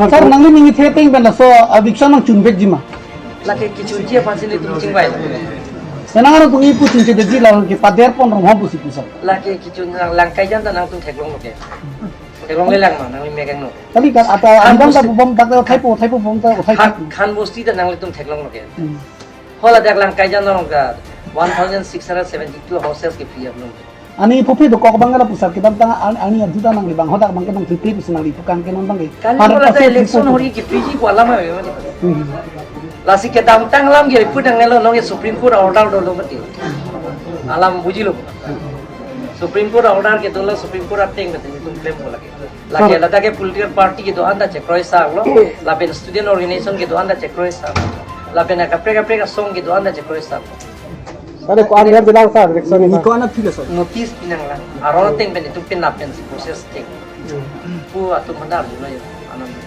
Sir, nang ini setting benda so addiction nang cunbek jima. Laki kicunci apa sih itu cingbai? Senang ada tungi pu cunci deji lalu ke pader pon rumah pu sih pusat. Laki kicun langkai jantan nang tung teklong oke. Teklong lelang mah nang megang no. Tapi kan ada andam tak bom tak typo bom tak kan bosti dan nang tung teklong oke. Hola dak langkai jantan oke. 1672 houses ke free belum. Ani pupi do kok bangala pusat kita tang ani aduda nang libang hodak bangke nang tripli pusat nang lipukan ke nang bangke. Kan hola da election hori ke PG ko alama memang. Lasi ke tang lam ge report nang nelo nong Supreme Court order do mati. Alam bujilo. Supreme Court order ke dola Supreme Court ateng mati tum claim ko lagi. Lagi lada ke political party ke do anda check roisa lo. Lapen student organization ke do anda check roisa. Lapen kapre ka song ke do anda check roisa. Ada ko anda bilang sir election ini ko anak tidak sir. Notice pinang lang. Aron ting ben itu pinapen si proses ting. Pu atu mandar lo ya.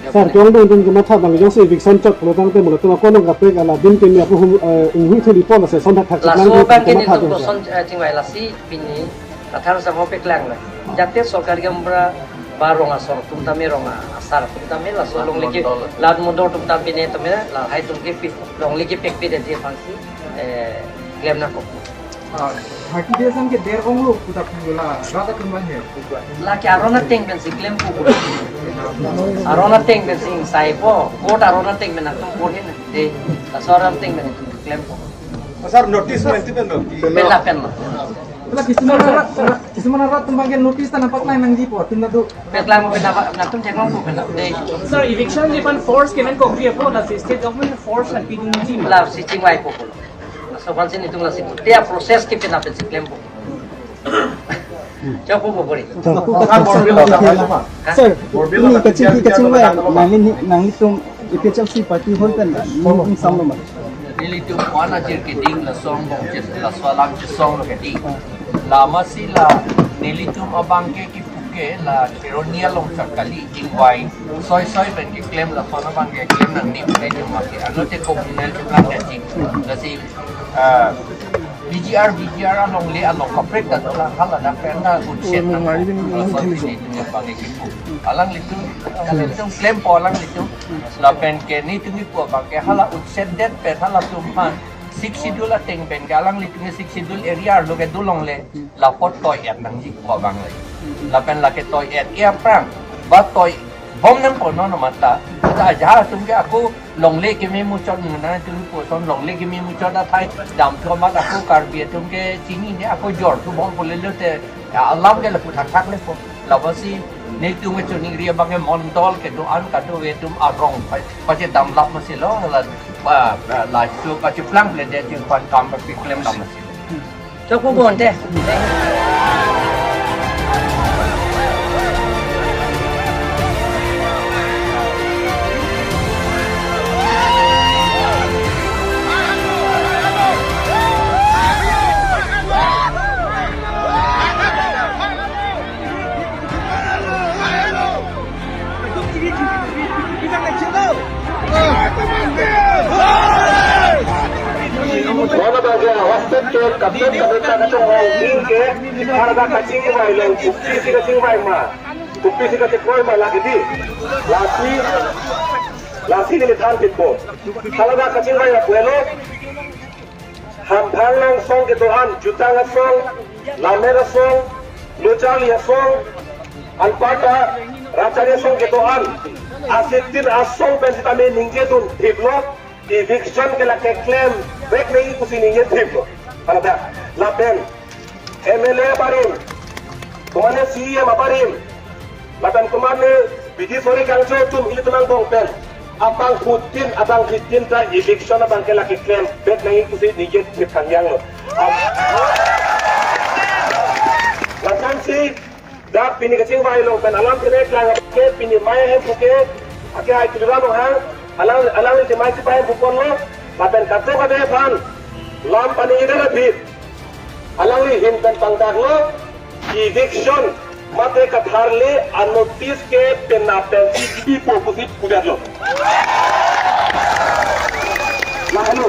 Sir, tiang dong tung cuma thap bang, jauh eviction cek, kalau tang temu, tu aku nong kapek ala bin kini aku unghui tu dipol, saya sontak tak cek. Lasu bang kini tu son cingwai lasi pini, athar sama pek lang lah. Jate sorkar gambra barong asor, tum tami rong asar, tum tami lasu long lagi, lad mundur tum tami ni tami lah, hai tum ke long lagi pek pi dia fancy, claim nak kok. Haki desan ke der ong lo putak pula rata kembang ya. Laki arona ting ben si claim ku. Arona ting ben sing sai po, court arona ting ben atum court hin de. Asaram ting ben itu claim po. Asar notice mesti ben lo. Bela pen lo. Pula kisman rat tumbang notice tan nampak lain nang jipo tinda do. Petla mo ben natum teklong po ben de. Sir, eviction dipan force kemen ko kriya po na si state government force and pidung team. La si chingwai po po. So once in itu nasi dia proses ke pinapen si claim po. เจ้าผู้บริ Sir, ini kecil lah. Nang itu IPHLC party holder lah. Ini sama mah. นี่ลิตุมอนาจิรกิดิ้งละซองบงจิละสวาลังจิซองละกิดิ้งลามาสิลานี่ลิตุมอบังเกกิปุเกละเชโรเนียลงจากกะลีอิงไวซอยเป็นกิเคลมละฟอนาบังเกเคลมนังนี่เป็นจุมากิอันนั้นจะคงเนลจุมาแก่จริงละสิBGR อันลงเลี้ยอันลงคอร์เปรสกันละฮัลโหลนักแฟนน่าอุ่นเช็ดนะละซอยเป็นนี่จุมาบังเกกิปุอลังลิตุเคลมพอลังลิตุละเป็นเกนี่ตุมิปัวบังเกฮัลโหลอุ่นเช็ดเด็ดเป็นฮัลโหลตุมมัน60 lah ting ben galang litung 60 area lo ke dulong le la pot toy et nang ji ko bang le la pen la ke toy et ia prang ba toy bom nang ko no mata ta ja tum ke aku long le ke me mu chon na tum ko son long le ke me mu chon da thai dam tho ma aku kar bi tum ke chini ne aku jor tu bom ko le le te alam ke la pu thak thak le ko la ba si ne tu me choni ria bang ke mon dol ke do an ka do we tum arong pa je dam lap ma si lo la la tu ka chu plang le de chu kwan kam pa klem dam ma si cho ko bon te Mana bahagia wasat ke kapten kapten kacung hong ke harga kacing mai leng kupi si kacing mai ma kupi si kacing mai ma lagi di lasi ni than pitpo harga kacing mai kuelo ham phang long song ke doan jutang song lamera song lojali song alpata rachari song ke doan asitin asong pensitame ningge dun hiplo eviction ke la ke claim back nahi kusi nahi hai thip pada dah lapen MLA barim kumane CM barim lapen kumane biji sori kangjo tum ili tumang bong pen abang putin abang hitin ta eviction abang ke la ke claim back nahi kusi nahi hai thip kangyang lo lapen si dah pini kecing vai lo pen alam kene klang ke pini mai hai puke ake hai tudra lo ha alang ni mai sipai bukon lo lapen kato ka de phan lam pani ida na bit alang ni hin pen pangdak lo eviction mate ka tharle a notice ke penna pen si po kusit kudat lo la hello